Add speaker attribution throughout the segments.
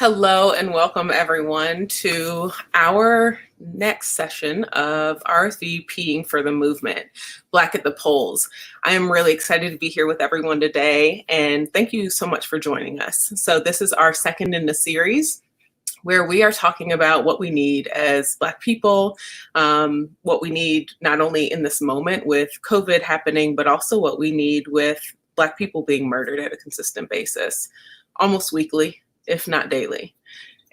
Speaker 1: Hello and welcome everyone to our next session of RSVPing for the movement, Black at the Polls. I am really excited to be here with everyone today, and thank you so much for joining us. So this is our second in the series where we are talking about what we need as Black people, what we need not only in this moment with COVID happening, but also what we need with Black people being murdered at a consistent basis, almost weekly, if not daily.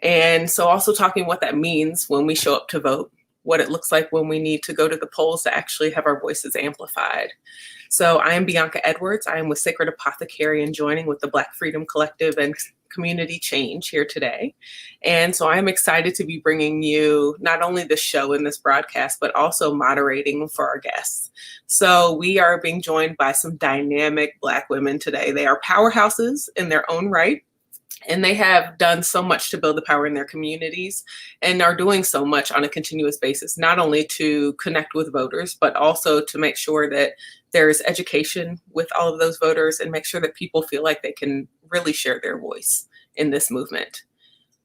Speaker 1: And so also talking what that means when we show up to vote, what it looks like when we need to go to the polls to actually have our voices amplified. So I am Bianca Edwards. I am with Sacred Apothecary and joining with the Black Freedom Collective and Community Change here today. And so I'm excited to be bringing you not only the show in this broadcast, but also moderating for our guests. So we are being joined by some dynamic Black women today. They are powerhouses in their own right. And they have done so much to build the power in their communities and are doing so much on a continuous basis, not only to connect with voters, but also to make sure that there's education with all of those voters and make sure that people feel like they can really share their voice in this movement.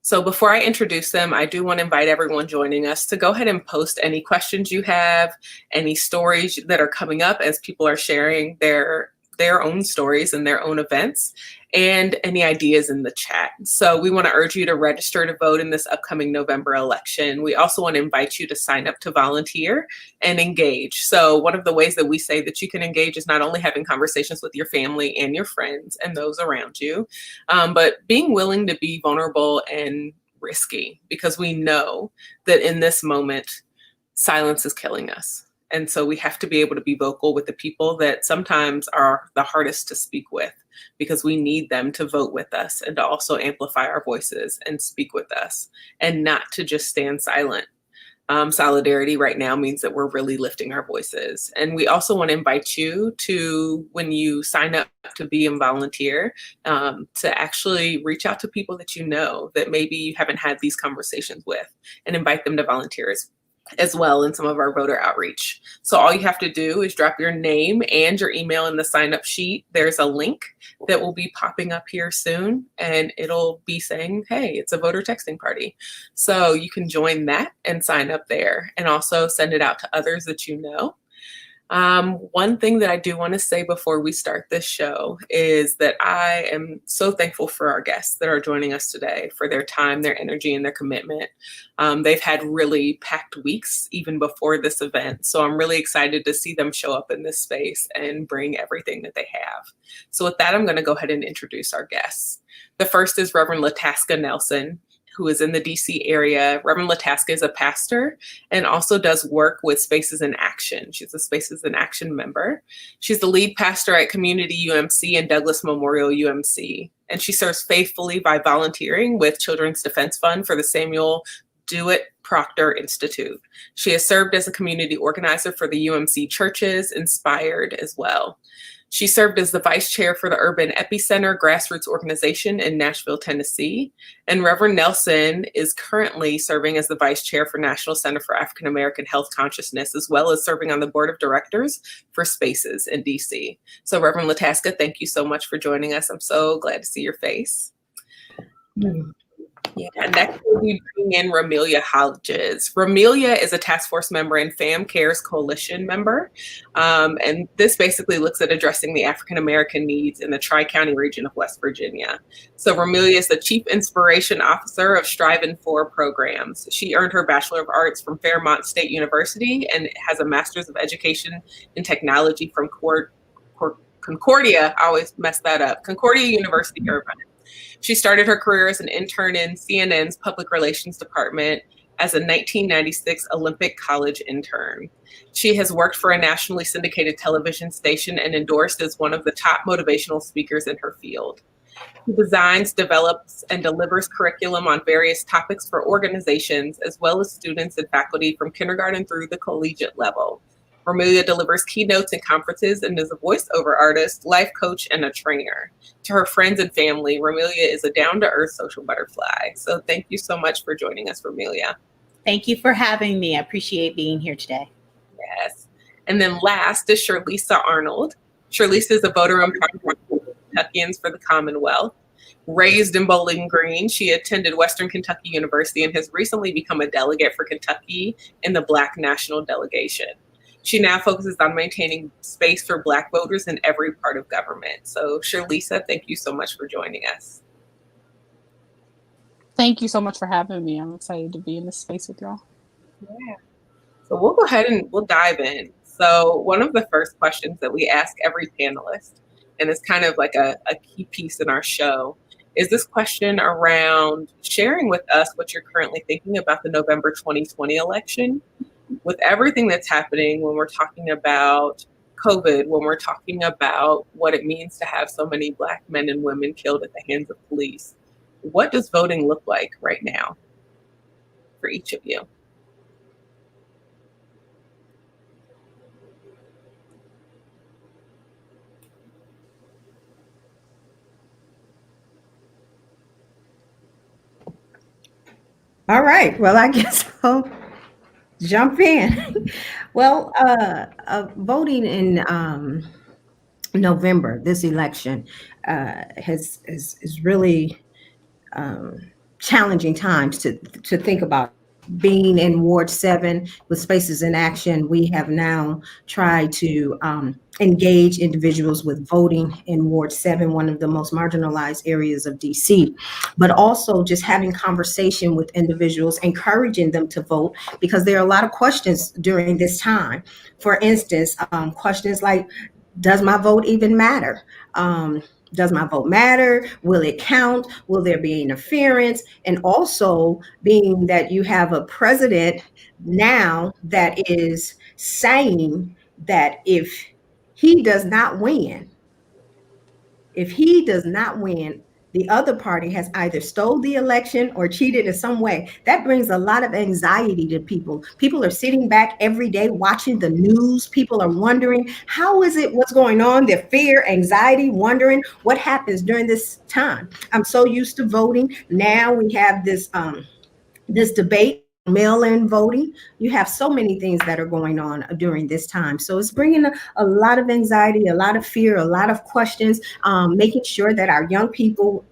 Speaker 1: So before I introduce them, I do want to invite everyone joining us to go ahead and post any questions you have, any stories that are coming up as people are sharing their own stories and their own events, and any ideas in the chat. So we want to urge you to register to vote in this upcoming November election. We also want to invite you to sign up to volunteer and engage. So one of the ways that we say that you can engage is not only having conversations with your family and your friends and those around you, but being willing to be vulnerable and risky, because we know that in this moment, silence is killing us. And so we have to be able to be vocal with the people that sometimes are the hardest to speak with, because we need them to vote with us and to also amplify our voices and speak with us and not to just stand silent. Solidarity right now means that we're really lifting our voices. And we also want to invite you to, when you sign up to be a volunteer, to actually reach out to people that you know that maybe you haven't had these conversations with, and invite them to volunteer as well in some of our voter outreach. So all you have to do is drop your name and your email in the sign-up sheet. There's a link that will be popping up here soon, and it'll be saying, hey, it's a voter texting party. So you can join that and sign up there, and also send it out to others that you know. One thing that I do want to say before we start this show is that I am so thankful for our guests that are joining us today, for their time, their energy, and their commitment. They've had really packed weeks even before this event. So I'm really excited to see them show up in this space and bring everything that they have. So with that, I'm going to go ahead and introduce our guests. The first is Reverend Lataska Nelson, who is in the DC area. Reverend Lataska is a pastor and also does work with Spaces in Action. She's a Spaces in Action member. She's the lead pastor at Community UMC and Douglas Memorial UMC. And she serves faithfully by volunteering with Children's Defense Fund for the Samuel Dewitt Proctor Institute. She has served as a community organizer for the UMC churches, Inspired as well. She served as the vice chair for the Urban Epicenter grassroots organization in Nashville, Tennessee. And Reverend Nelson is currently serving as the vice chair for National Center for African American Health Consciousness, as well as serving on the board of directors for Spaces in DC. So Reverend Lataska, thank you so much for joining us. I'm so glad to see your face. Yeah, next we'll be bringing in Romelia Hodges. Romelia is a task force member and Fam Cares Coalition member. And this basically looks at addressing the African American needs in the Tri-County region of West Virginia. So Romelia is the Chief Inspiration Officer of Striving For programs. She earned her Bachelor of Arts from Fairmont State University and has a Master's of Education in Technology from Concordia, I always mess that up, Concordia University, Irvine. She started her career as an intern in CNN's Public Relations Department as a 1996 Olympic College intern. She has worked for a nationally syndicated television station and endorsed as one of the top motivational speakers in her field. She designs, develops, and delivers curriculum on various topics for organizations, as well as students and faculty from kindergarten through the collegiate level. Romelia delivers keynotes and conferences and is a voiceover artist, life coach, and a trainer. To her friends and family, Romelia is a down-to-earth social butterfly. So thank you so much for joining us, Romelia.
Speaker 2: Thank you for having me. I appreciate being here today.
Speaker 1: Yes. And then last is Shirlisa Arnold. Shirlisa is a voter on Kentuckians for the Commonwealth. Raised in Bowling Green, she attended Western Kentucky University and has recently become a delegate for Kentucky in the Black National Delegation. She now focuses on maintaining space for Black voters in every part of government. So, Shirlisa, thank you so much for joining us.
Speaker 3: Thank you so much for having me. I'm excited to be in this space with y'all.
Speaker 1: Yeah. So we'll go ahead and we'll dive in. So one of the first questions that we ask every panelist, and it's kind of like a key piece in our show, is this question around sharing with us what you're currently thinking about the November 2020 election. With everything that's happening, when we're talking about COVID, when we're talking about what it means to have so many Black men and women killed at the hands of police, what does voting look like right now for each of you?
Speaker 4: All right. Well, I guess I'll jump in. Well, voting in November, this election is really challenging times to think about. Being in Ward 7 with Spaces in Action, we have now tried to engage individuals with voting in Ward 7, one of the most marginalized areas of DC, but also just having conversation with individuals, encouraging them to vote, because there are a lot of questions during this time. For instance, questions like, does my vote even matter? Does my vote matter? Will it count? Will there be interference? And also, being that you have a president now that is saying that if he does not win, the other party has either stole the election or cheated in some way. That brings a lot of anxiety to people. People are sitting back every day watching the news. People are wondering, how is it, what's going on? Their fear, anxiety, wondering what happens during this time. I'm so used to voting. Now we have this debate, mail-in voting. You have so many things that are going on during this time. So it's bringing a lot of anxiety, a lot of fear, a lot of questions, making sure that our young people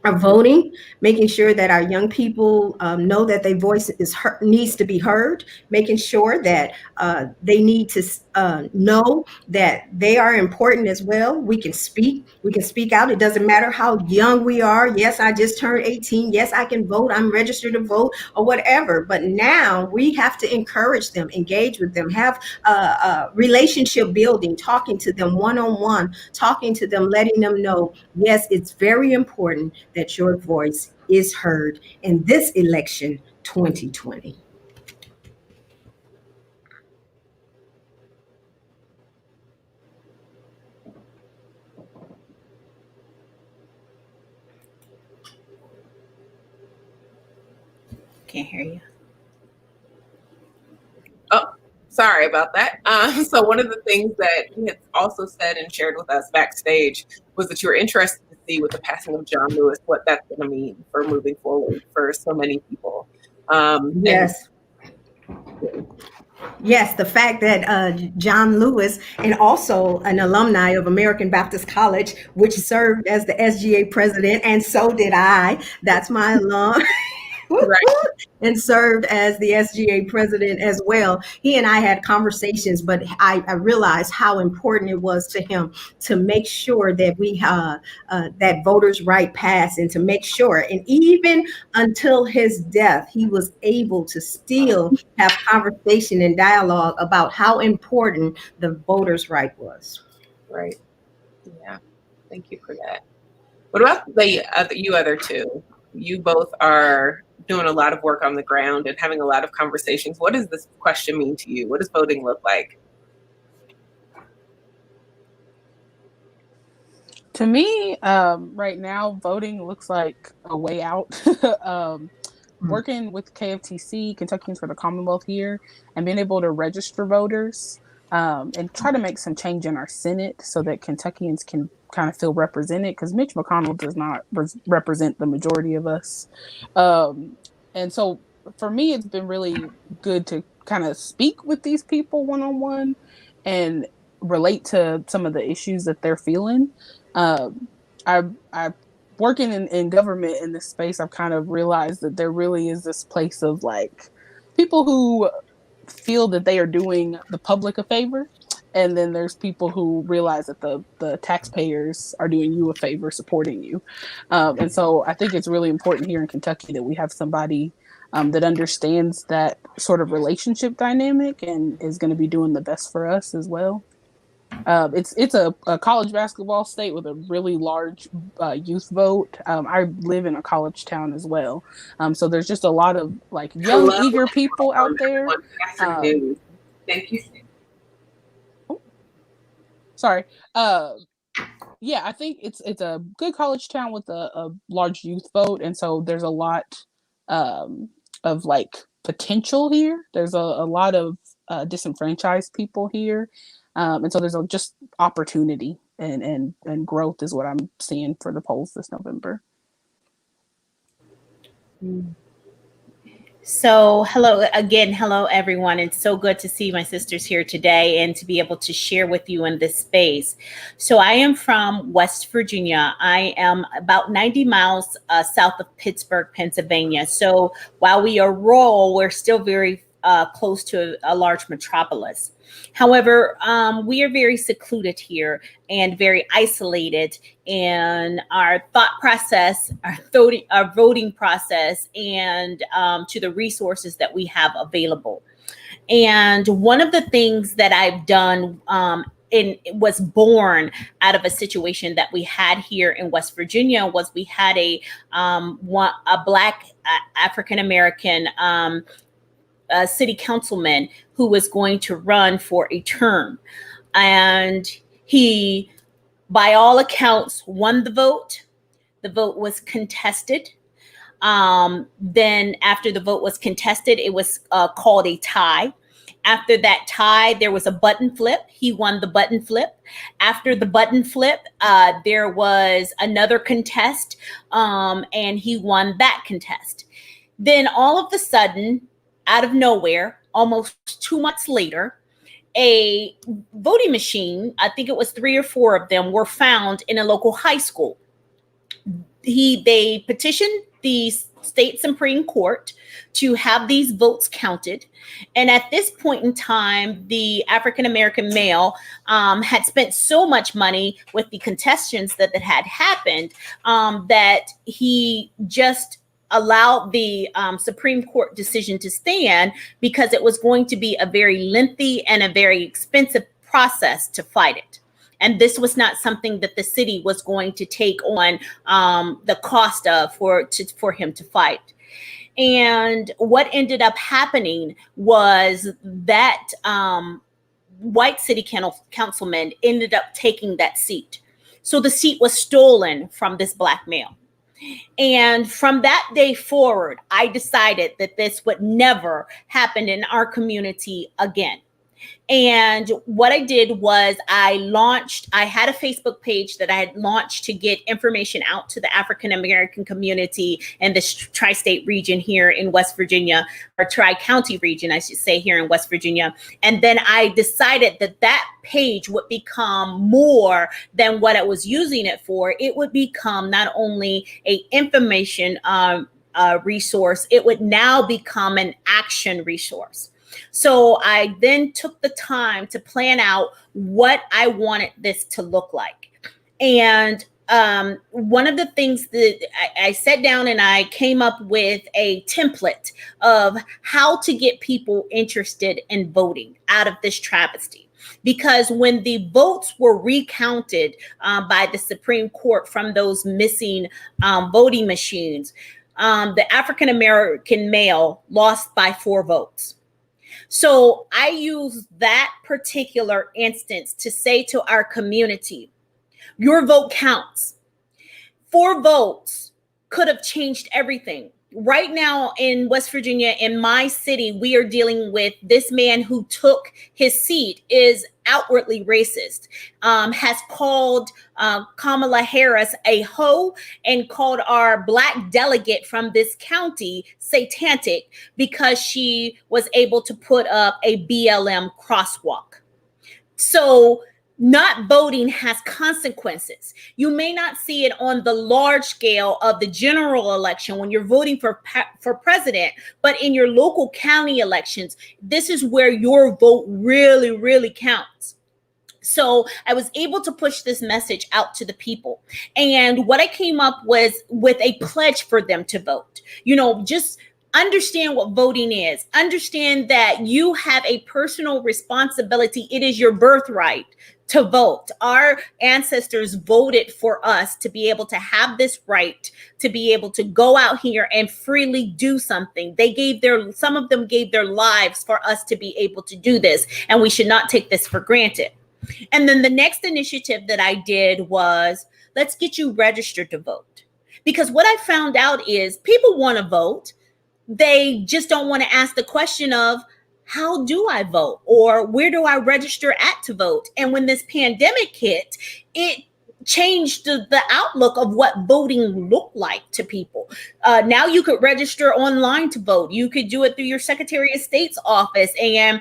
Speaker 4: are voting, making sure that our young people know that their voice needs to be heard, making sure that they need to know that they are important as well. We can speak out. It doesn't matter how young we are. Yes, I just turned 18. Yes, I can vote. I'm registered to vote or whatever. But now we have to encourage them, engage with them, have relationship building, talking to them one-on-one, talking to them, letting them know, yes, it's very important that your voice is heard in this election 2020.
Speaker 2: Can't hear you.
Speaker 1: Oh, sorry about that. So one of the things that you had also said and shared with us backstage was that you were interested to see with the passing of John Lewis, what that's going to mean for moving forward for so many people.
Speaker 4: Yes. Yes, the fact that John Lewis, and also an alumni of American Baptist College, which served as the SGA president, and so did I. That's my alum.
Speaker 1: Right.
Speaker 4: And served as the SGA president as well. He and I had conversations, but I realized how important it was to him to make sure that we that voters' right passed, and to make sure, and even until his death, he was able to still have conversation and dialogue about how important the voters' right was.
Speaker 1: Right. Yeah. Thank you for that. What about you other two? You both are doing a lot of work on the ground and having a lot of conversations. What does this question mean to you? What does voting look like?
Speaker 3: To me, right now, voting looks like a way out. Working with KFTC, Kentuckians for the Commonwealth here, and being able to register voters and try to make some change in our Senate so that Kentuckians can kind of feel represented, because Mitch McConnell does not represent the majority of us. And so for me, it's been really good to kind of speak with these people one-on-one and relate to some of the issues that they're feeling. I working in government in this space, I've kind of realized that there really is this place of like people who feel that they are doing the public a favor, and then there's people who realize that the taxpayers are doing you a favor supporting you. And so I think it's really important here in Kentucky that we have somebody that understands that sort of relationship dynamic and is going to be doing the best for us as well. It's a college basketball state with a really large youth vote. I live in a college town as well, so there's just a lot of like young,
Speaker 1: Hello,
Speaker 3: eager people out there.
Speaker 1: Good afternoon. Thank you.
Speaker 3: Sorry. Yeah, I think it's a good college town with a large youth vote, and so there's a lot of like potential here. There's a lot of disenfranchised people here. And so there's just opportunity and growth is what I'm seeing for the polls this November.
Speaker 2: So hello again. Hello, everyone. It's so good to see my sisters here today and to be able to share with you in this space. So I am from West Virginia. I am about 90 miles south of Pittsburgh, Pennsylvania. So while we are rural, we're still very close to a large metropolis. However, we are very secluded here and very isolated in our thought process, our voting process, and to the resources that we have available. And one of the things that I've done was born out of a situation that we had here in West Virginia was we had a Black African American city councilman who was going to run for a term. And he, by all accounts, won the vote. The vote was contested. Then after the vote was contested, it was called a tie. After that tie, there was a button flip. He won the button flip. After the button flip, there was another contest, and he won that contest. Then all of a sudden, out of nowhere, almost 2 months later, a voting machine, I think it was 3 or 4 of them, were found in a local high school. They petitioned the state Supreme Court to have these votes counted. And at this point in time, the African-American male had spent so much money with the contestants that had happened that he just allowed the Supreme Court decision to stand because it was going to be a very lengthy and a very expensive process to fight it. And this was not something that the city was going to take on the cost of for him to fight. And what ended up happening was that white city councilman ended up taking that seat. So the seat was stolen from this Black male. And from that day forward, I decided that this would never happen in our community again. And what I did was I had a Facebook page that I had launched to get information out to the African-American community in the tri-state region here in West Virginia, or tri-county region, I should say, here in West Virginia. And then I decided that that page would become more than what I was using it for. It would become not only a information resource, it would now become an action resource. So I then took the time to plan out what I wanted this to look like. And one of the things that I sat down and I came up with a template of how to get people interested in voting out of this travesty. Because when the votes were recounted by the Supreme Court from those missing voting machines, the African-American male lost by 4 votes. So I use that particular instance to say to our community, your vote counts. 4 votes could have changed everything. Right now in West Virginia, in my city, we are dealing with this man who took his seat is outwardly racist, has called Kamala Harris a hoe and called our Black delegate from this county satanic because she was able to put up a BLM crosswalk. So not voting has consequences. You may not see it on the large scale of the general election when you're voting for president, but in your local county elections, this is where your vote really, really counts. So I was able to push this message out to the people. And what I came up was with a pledge for them to vote. Just understand what voting is. Understand that you have a personal responsibility. It is your birthright to vote. Our ancestors voted for us to be able to have this right, to be able to go out here and freely do something. Some of them gave their lives for us to be able to do this, and we should not take this for granted. And then the next initiative that I did was, let's get you registered to vote. Because what I found out is people want to vote. They just don't want to ask the question of, how do I vote? Or where do I register at to vote? And when this pandemic hit, it changed the outlook of what voting looked like to people. Now you could register online to vote. You could do it through your Secretary of State's office, and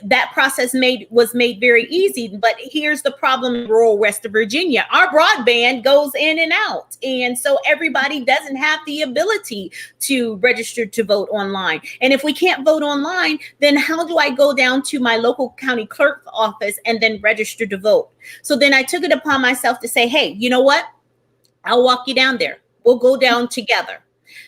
Speaker 2: that process was made very easy. But here's the problem in rural West Virginia. Our broadband goes in and out. And so everybody doesn't have the ability to register to vote online. And if we can't vote online, then how do I go down to my local county clerk's office and then register to vote? So then I took it upon myself to say, hey, you know what? I'll walk you down there. We'll go down together.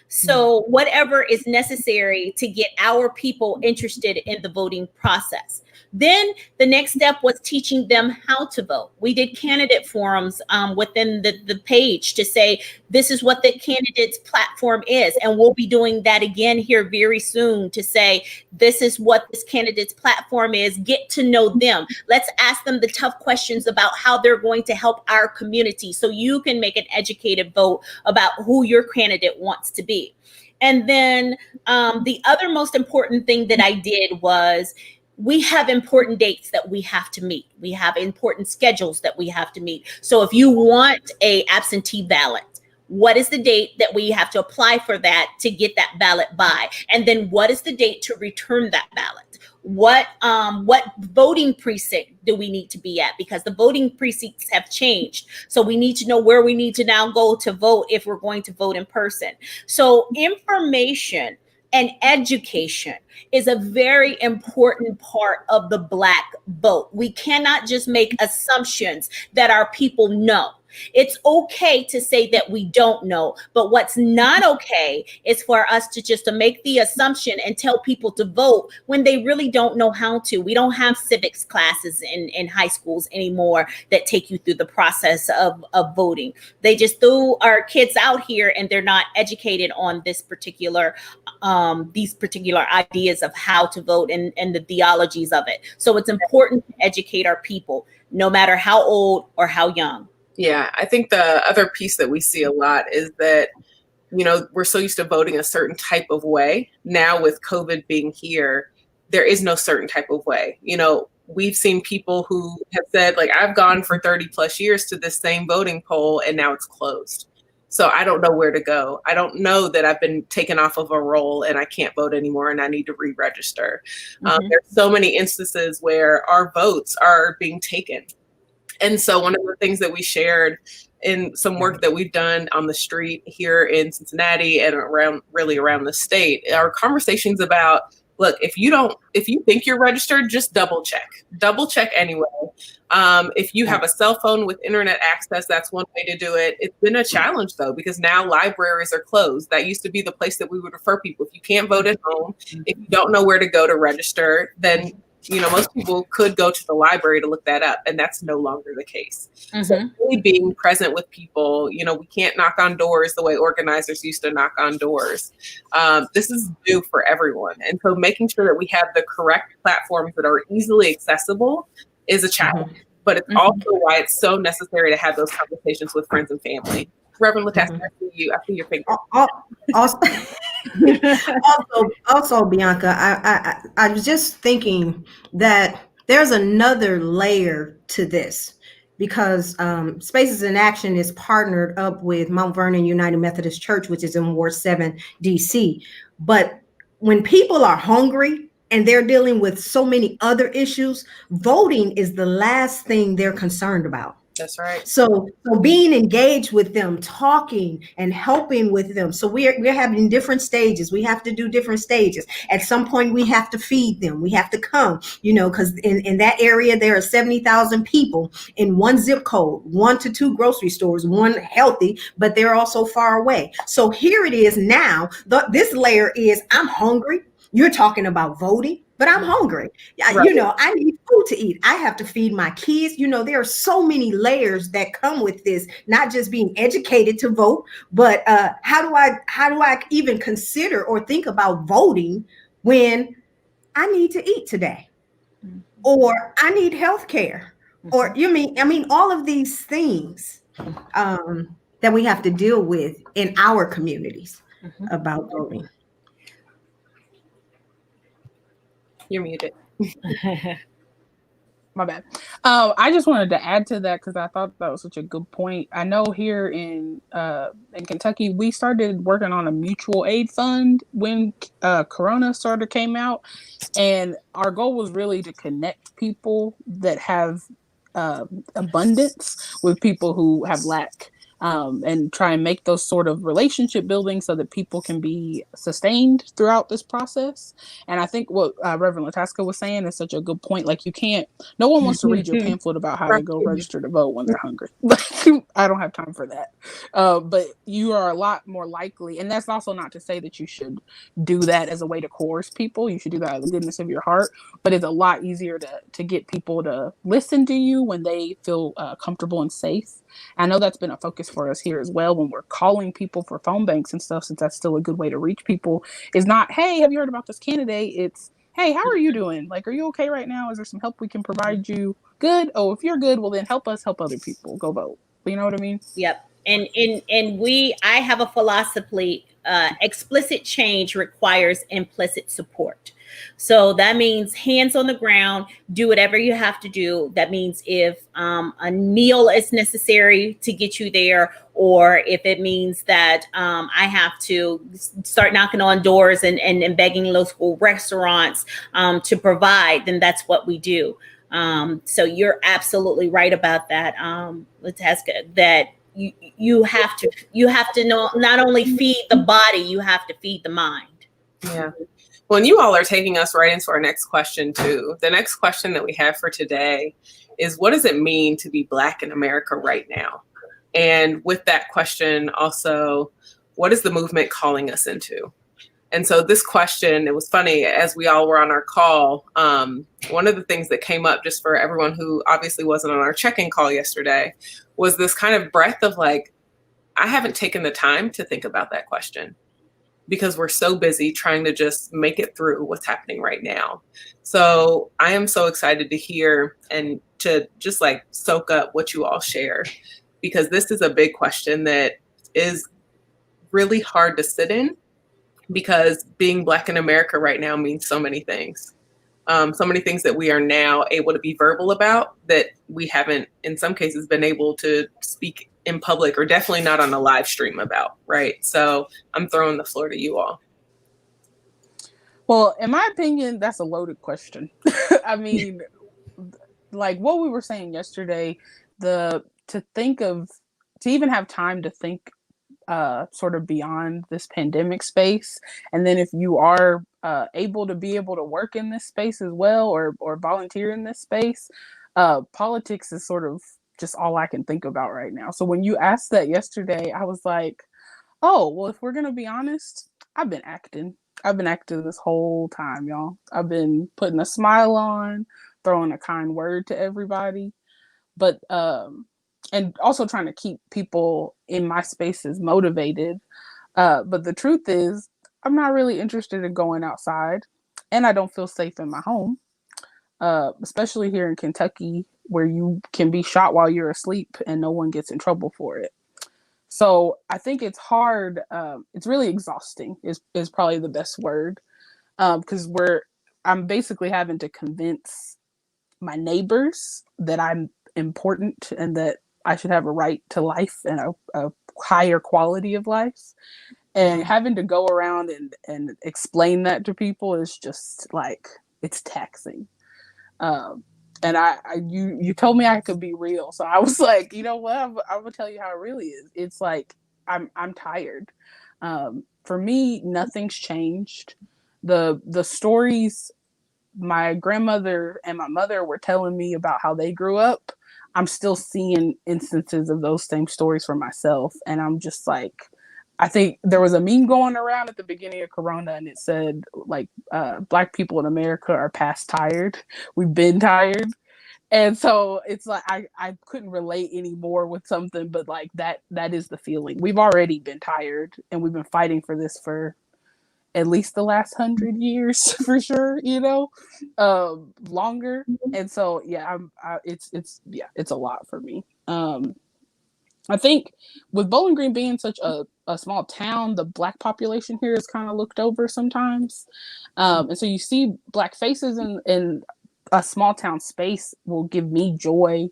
Speaker 2: So whatever is necessary to get our people interested in the voting process. Then the next step was teaching them how to vote. We did candidate forums within the page to say, this is what the candidate's platform is. And we'll be doing that again here very soon to say, this is what this candidate's platform is. Get to know them. Let's ask them the tough questions about how they're going to help our community so you can make an educated vote about who your candidate wants to be. And then the other most important thing that I did was, we have important dates that we have to meet. We have important schedules that we have to meet. So if you want a absentee ballot, what is the date that we have to apply for that to get that ballot by? And then what is the date to return that ballot? What voting precinct do we need to be at? Because the voting precincts have changed. So we need to know where we need to now go to vote if we're going to vote in person. So information and education is a very important part of the Black vote. We cannot just make assumptions that our people know. It's okay to say that we don't know, but what's not okay is for us to make the assumption and tell people to vote when they really don't know how to. We don't have civics classes in high schools anymore that take you through the process of voting. They just threw our kids out here and they're not educated on these particular ideas of how to vote and the theologies of it. So it's important to educate our people, no matter how old or how young.
Speaker 1: Yeah, I think the other piece that we see a lot is that, we're so used to voting a certain type of way. Now with COVID being here, there is no certain type of way. We've seen people who have said, like, I've gone for 30 plus years to this same voting poll and now it's closed. So I don't know where to go. I don't know that I've been taken off of a roll and I can't vote anymore and I need to re-register. There's so many instances where our votes are being taken. And so one of the things that we shared in some work that we've done on the street here in Cincinnati and around the state are conversations about, look, if you think you're registered, just double check anyway. If you have a cell phone with internet access, that's one way to do it. It's been a challenge though, because now libraries are closed. That used to be the place that we would refer people. If you can't vote at home, if you don't know where to go to register, then most people could go to the library to look that up, and that's no longer the case. So really being present with people, we can't knock on doors the way organizers used to knock on doors. This is new for everyone. And so making sure that we have the correct platforms that are easily accessible is a challenge, but it's also why it's so necessary to have those conversations with friends and family. Reverend Lataska, I see your finger.
Speaker 4: Also, Bianca, I was just thinking that there's another layer to this, because Spaces in Action is partnered up with Mount Vernon United Methodist Church, which is in Ward 7, DC. But when people are hungry, and they're dealing with so many other issues, voting is the last thing they're concerned about.
Speaker 1: That's right.
Speaker 4: So being engaged with them, talking and helping with them. So we're having different stages. We have to do different stages. At some point, we have to feed them. We have to come, because in that area, there are 70,000 people in one zip code, 1 to 2 grocery stores, one healthy, but they're also far away. So here it is now. This layer is, I'm hungry. You're talking about voting, but I'm hungry.
Speaker 1: Right.
Speaker 4: I need food to eat. I have to feed my kids. There are so many layers that come with this, not just being educated to vote, but how do I even consider or think about voting when I need to eat today, or I need health care, or all of these things that we have to deal with in our communities about voting.
Speaker 1: You're muted.
Speaker 3: My bad. I just wanted to add to that because I thought that was such a good point. I know here in Kentucky, we started working on a mutual aid fund when Corona came out, and our goal was really to connect people that have abundance with people who have lack. And try and make those sort of relationship building so that people can be sustained throughout this process. And I think what Reverend Lataska was saying is such a good point. Like, no one wants to read your pamphlet about how to go register to vote when they're hungry. I don't have time for that. But you are a lot more likely, and that's also not to say that you should do that as a way to coerce people. You should do that out of the goodness of your heart. But it's a lot easier to get people to listen to you when they feel comfortable and safe. I know that's been a focus for us here as well when we're calling people for phone banks and stuff, since that's still a good way to reach people. Is not, hey, have you heard about this candidate? It's, hey, how are you doing? Like, are you okay right now? Is there some help we can provide you? Good. Oh, if you're good, well then help us help other people. Go vote. You know what I mean?
Speaker 2: Yep. And I have a philosophy, explicit change requires implicit support. So that means hands on the ground, do whatever you have to do. That means if a meal is necessary to get you there, or if it means that I have to start knocking on doors and begging local restaurants to provide, then that's what we do. So you're absolutely right about that, Lataska, that you have to know, not only feed the body, you have to feed the mind.
Speaker 1: Yeah. Well, and you all are taking us right into our next question too. The next question that we have for today is, what does it mean to be Black in America right now? And with that question also, what is the movement calling us into? And so this question, it was funny, as we all were on our call, one of the things that came up, just for everyone who obviously wasn't on our check-in call yesterday, was this kind of breath of like, I haven't taken the time to think about that question, because we're so busy trying to just make it through what's happening right now. So I am so excited to hear and to just like soak up what you all share, because this is a big question that is really hard to sit in, because being Black in America right now means so many things. So many things that we are now able to be verbal about that we haven't, in some cases, been able to speak in public, or definitely not on a live stream about, right? So I'm throwing the floor to you all.
Speaker 3: Well, in my opinion, that's a loaded question. I mean, like what we were saying yesterday, to even have time to think sort of beyond this pandemic space. And then if you are able to work in this space as well, or volunteer in this space, politics is sort of just all I can think about right now. So when you asked that yesterday, I was like, oh, well, if we're going to be honest, I've been acting this whole time, y'all. I've been putting a smile on, throwing a kind word to everybody, but and also trying to keep people in my spaces motivated. But the truth is, I'm not really interested in going outside, and I don't feel safe in my home, especially here in Kentucky, where you can be shot while you're asleep and no one gets in trouble for it. So I think it's hard. It's really exhausting is probably the best word, because I'm basically having to convince my neighbors that I'm important and that I should have a right to life and a higher quality of life. And having to go around and explain that to people is just like, it's taxing. And you told me I could be real. So I was like, you know what? I'm gonna tell you how it really is. It's like, I'm tired. For me, nothing's changed. The stories my grandmother and my mother were telling me about how they grew up, I'm still seeing instances of those same stories for myself. And I'm just like, I think there was a meme going around at the beginning of Corona, and it said like, Black people in America are past tired. We've been tired. And so it's like, I couldn't relate anymore with something, but like that is the feeling. We've already been tired, and we've been fighting for this for at least the last 100 years for sure, longer. And so, yeah, it's a lot for me. I think with Bowling Green being such a small town, the Black population here is kind of looked over sometimes. And so you see Black faces in a small town space will give me joy.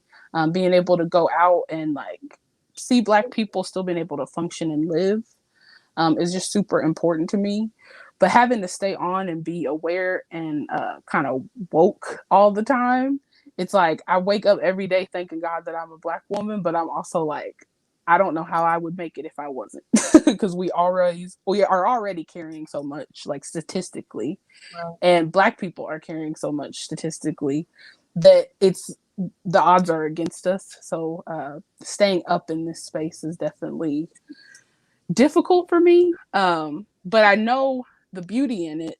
Speaker 3: Being able to go out and like see Black people still being able to function and live is just super important to me. But having to stay on and be aware and kind of woke all the time, it's like I wake up every day thanking God that I'm a Black woman, but I'm also like, I don't know how I would make it if I wasn't, because we are already carrying so much, like statistically, wow. And Black people are carrying so much statistically that the odds are against us. So staying up in this space is definitely difficult for me. But I know the beauty in it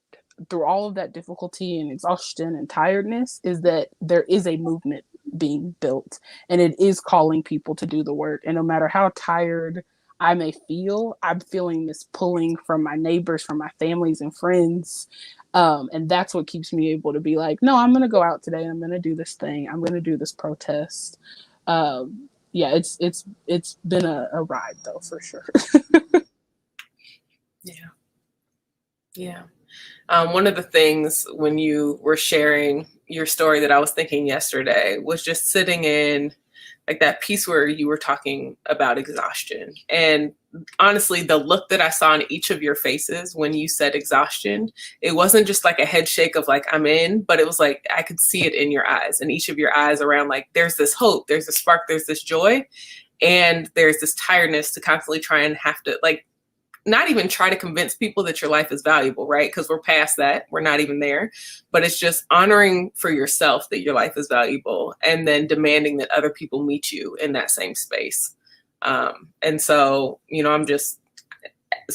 Speaker 3: through all of that difficulty and exhaustion and tiredness is that there is a movement being built, and it is calling people to do the work. And no matter how tired I may feel, I'm feeling this pulling from my neighbors, from my families and friends. And that's what keeps me able to be like, no, I'm going to go out today. I'm going to do this thing. I'm going to do this protest. Yeah, it's been a ride though, for sure.
Speaker 1: Yeah. One of the things when you were sharing your story that I was thinking yesterday was just sitting in like that piece where you were talking about exhaustion. And honestly, the look that I saw in each of your faces when you said exhaustion, it wasn't just like a head shake of like, I'm in, but it was like, I could see it in your eyes, and each of your eyes around like, there's this hope, there's a spark, there's this joy. And there's this tiredness to constantly try and have to like, not even try to convince people that your life is valuable, right? Because we're past that. We're not even there. But it's just honoring for yourself that your life is valuable, and then demanding that other people meet you in that same space. And so, I'm just,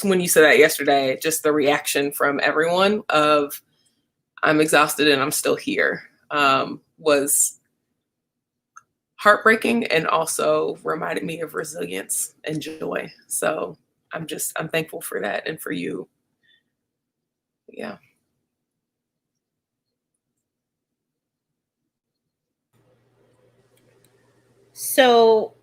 Speaker 1: when you said that yesterday, just the reaction from everyone of I'm exhausted and I'm still here was heartbreaking, and also reminded me of resilience and joy. So I'm thankful for that and for you. Yeah.
Speaker 2: So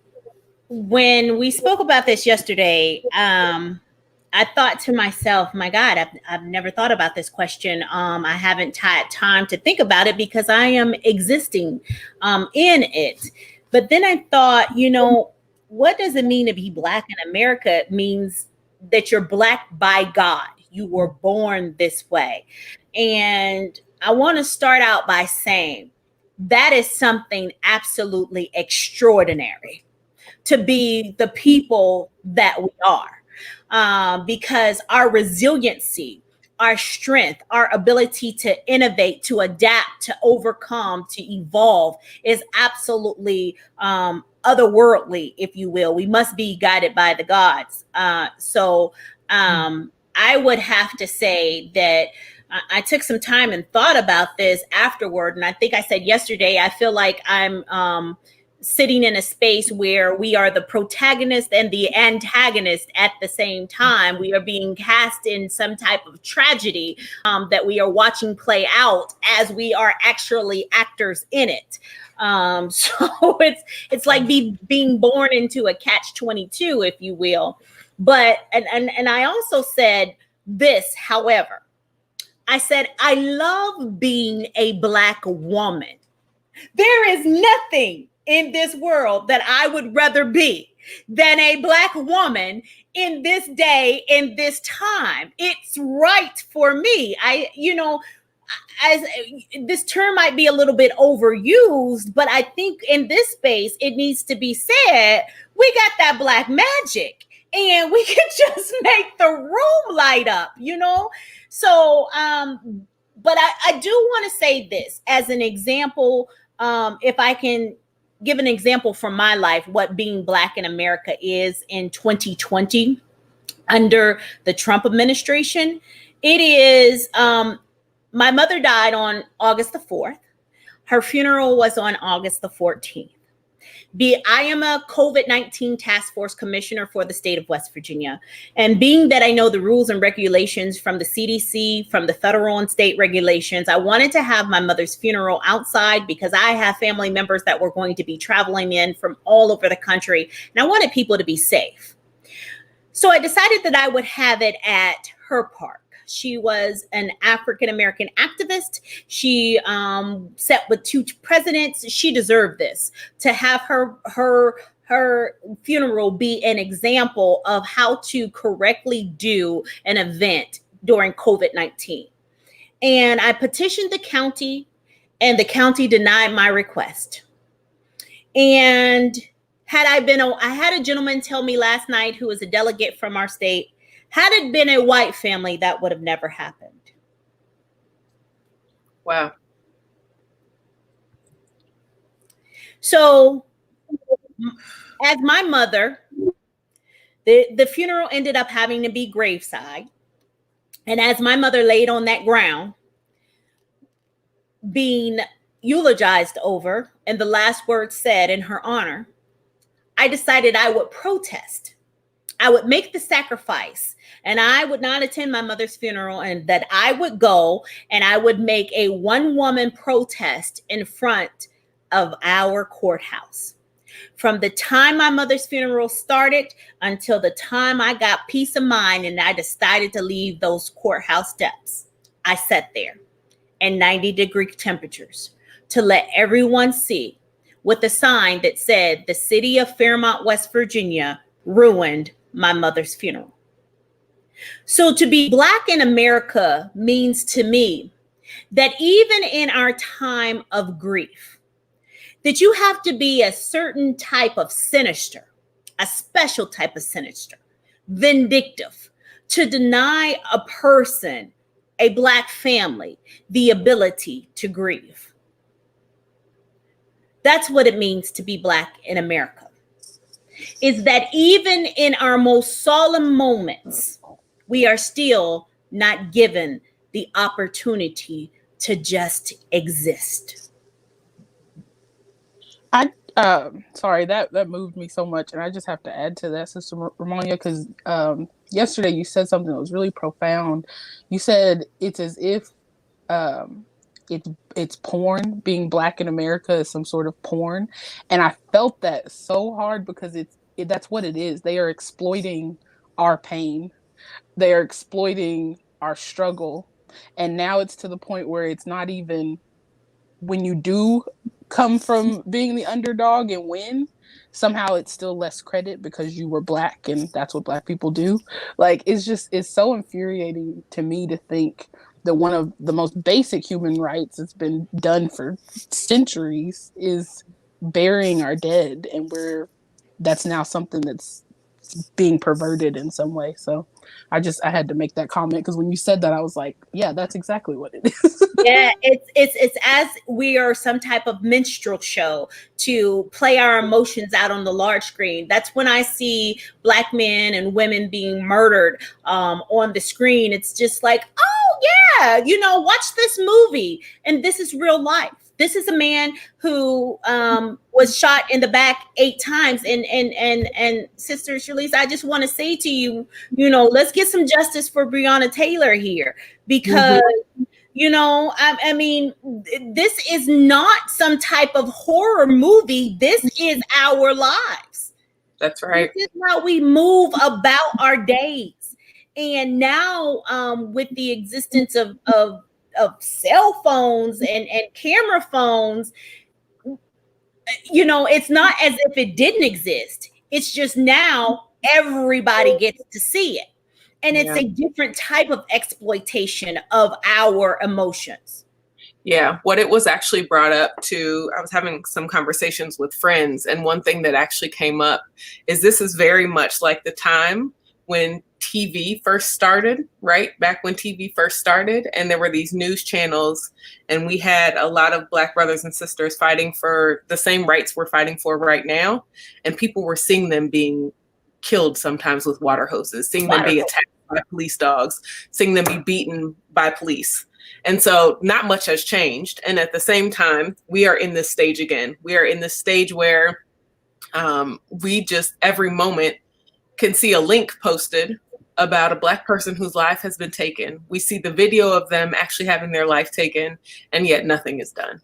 Speaker 2: when we spoke about this yesterday, I thought to myself, my God, I've never thought about this question. I haven't had time to think about it because I am existing in it. But then I thought, what does it mean to be Black in America? It means that you're Black by God. You were born this way. And I want to start out by saying that is something absolutely extraordinary, to be the people that we are, because our resiliency, our strength, our ability to innovate, to adapt, to overcome, to evolve is absolutely otherworldly, if you will. We must be guided by the gods. So I would have to say that I took some time and thought about this afterward. And I think I said yesterday, I feel like I'm sitting in a space where we are the protagonist and the antagonist at the same time. We are being cast in some type of tragedy that we are watching play out as we are actually actors in it. So it's like being born into a catch-22, if you will. But and I also said this, however, I said, I love being a Black woman. There is nothing in this world that I would rather be than a Black woman in this day, in this time. It's right for me. As this term might be a little bit overused, but I think in this space, it needs to be said, we got that Black magic and we can just make the room light up, So, but I do want to say this as an example, if I can give an example from my life, what being Black in America is in 2020 under the Trump administration. It is, my mother died on August the 4th. Her funeral was on August the 14th. I am a COVID-19 task force commissioner for the state of West Virginia. And being that I know the rules and regulations from the CDC, from the federal and state regulations, I wanted to have my mother's funeral outside because I have family members that were going to be traveling in from all over the country. And I wanted people to be safe. So I decided that I would have it at her park. She was an African-American activist. She sat with 2 presidents. She deserved this, to have her funeral be an example of how to correctly do an event during COVID-19. And I petitioned the county, and the county denied my request. And I had a gentleman tell me last night, who was a delegate from our state, had it been a white family, that would have never happened.
Speaker 1: Wow.
Speaker 2: So as my mother, the funeral ended up having to be graveside. And as my mother laid on that ground, being eulogized over and the last words said in her honor, I decided I would protest. I would make the sacrifice, and I would not attend my mother's funeral, and that I would go and I would make a one-woman protest in front of our courthouse. From the time my mother's funeral started until the time I got peace of mind and I decided to leave those courthouse steps, I sat there in 90-degree temperatures to let everyone see, with a sign that said, the city of Fairmont, West Virginia ruined my mother's funeral. So to be Black in America means to me that even in our time of grief, that you have to be a certain type of sinister, a special type of sinister, vindictive, to deny a person, a Black family, the ability to grieve. That's what it means to be Black in America. Is that even in our most solemn moments, we are still not given the opportunity to just exist.
Speaker 3: Sorry, that moved me so much, and I just have to add to that, Sister Romelia, because yesterday you said something that was really profound. You said it's as if it's porn. Being Black in America is some sort of porn, and I felt that so hard because that's what it is. They are exploiting our pain. They are exploiting our struggle, and now it's to the point where it's not even when you do come from being the underdog and win, somehow it's still less credit because you were Black and that's what Black people do. Like, it's so infuriating to me to think that one of the most basic human rights that's been done for centuries is burying our dead, and that's now something that's being perverted in some way. So I had to make that comment, because when you said that, I was like, yeah, that's exactly what it is.
Speaker 2: Yeah, it's as we are some type of minstrel show to play our emotions out on the large screen. That's when I see Black men and women being murdered on the screen. It's just like, oh yeah, watch this movie, and this is real life. This is a man who was shot in the back 8 times. And Sister Shirlisa, I just want to say to you, let's get some justice for Breonna Taylor here, because, I mean, this is not some type of horror movie. This is our lives.
Speaker 1: That's right.
Speaker 2: This is how we move about our days. And now with the existence of cell phones and camera phones, it's not as if it didn't exist. It's just now everybody gets to see it. And it's a different type of exploitation of our emotions.
Speaker 1: Yeah, what it was actually brought up to, I was having some conversations with friends, and one thing that actually came up is this is very much like the time when TV first started, right? Back when TV first started, and there were these news channels, and we had a lot of Black brothers and sisters fighting for the same rights we're fighting for right now, and people were seeing them being killed sometimes with water hoses, seeing them be attacked by police dogs, seeing them be beaten by police. And so not much has changed. And at the same time, we are in this stage again. We are in this stage where we just every moment can see a link posted about a Black person whose life has been taken. We see the video of them actually having their life taken, and yet nothing is done.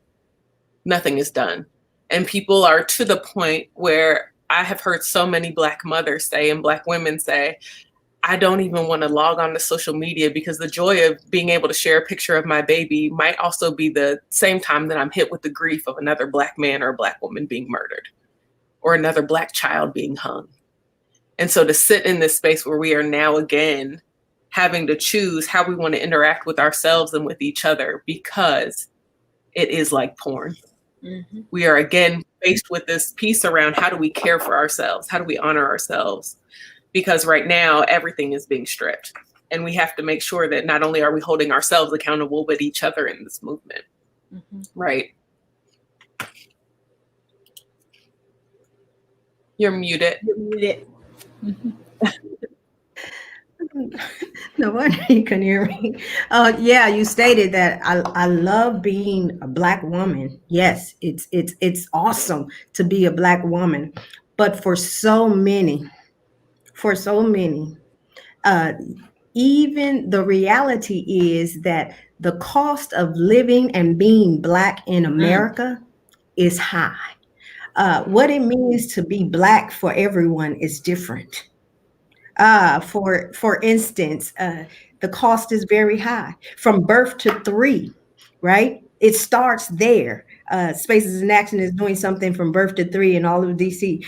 Speaker 1: Nothing is done. And people are to the point where I have heard so many Black mothers say and Black women say, I don't even want to log on to social media because the joy of being able to share a picture of my baby might also be the same time that I'm hit with the grief of another Black man or a Black woman being murdered or another Black child being hung. And so to sit in this space where we are now again having to choose how we want to interact with ourselves and with each other because it is like porn. Mm-hmm. We are again faced with this piece around how do we care for ourselves? How do we honor ourselves? Because right now, everything is being stripped. And we have to make sure that not only are we holding ourselves accountable, but each other in this movement. Mm-hmm. Right? You're muted.
Speaker 2: You're muted. Mm-hmm.
Speaker 4: No wonder you couldn't hear me. Yeah, you stated that I love being a Black woman. Yes, it's awesome to be a Black woman. But for so many, even the reality is that the cost of living and being Black in America is high. What it means to be Black for everyone is different. For instance, the cost is very high from birth to 3, right? It starts there. Spaces in Action is doing something from birth to 3 in all of DC,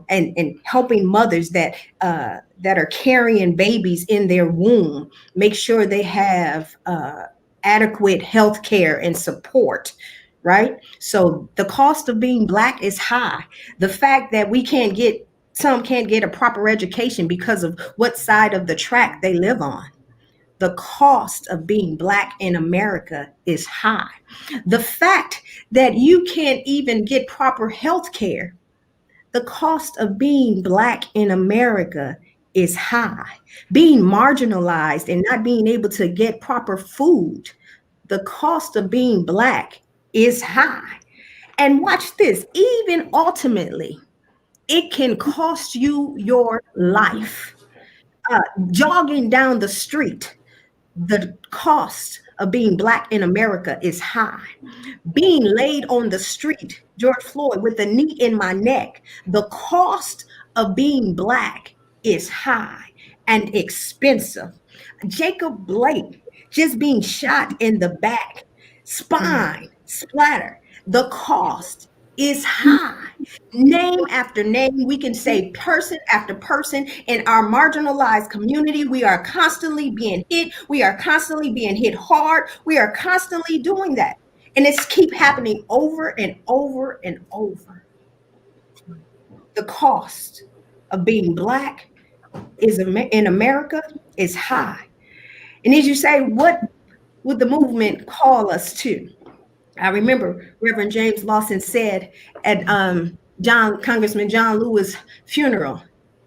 Speaker 4: and helping mothers that are carrying babies in their womb, make sure they have adequate health care and support, right? So the cost of being Black is high. The fact that some can't get a proper education because of what side of the track they live on. The cost of being Black in America is high. The fact that you can't even get proper health care, the cost of being Black in America is high. Being marginalized and not being able to get proper food, the cost of being Black is high. And watch this, even ultimately, it can cost you your life. Jogging down the street, the cost of being Black in America is high. Being laid on the street, George Floyd, with a knee in my neck, the cost of being Black is high and expensive. Jacob Blake just being shot in the back, spine, splatter, the cost is high. Name after name, we can say person after person in our marginalized community. We are constantly being hit. We are constantly being hit hard. We are constantly doing that. And it's keep happening over and over and over. The cost of being Black in America is high. And as you say, what would the movement call us to? I remember Reverend James Lawson said at Congressman John Lewis' funeral,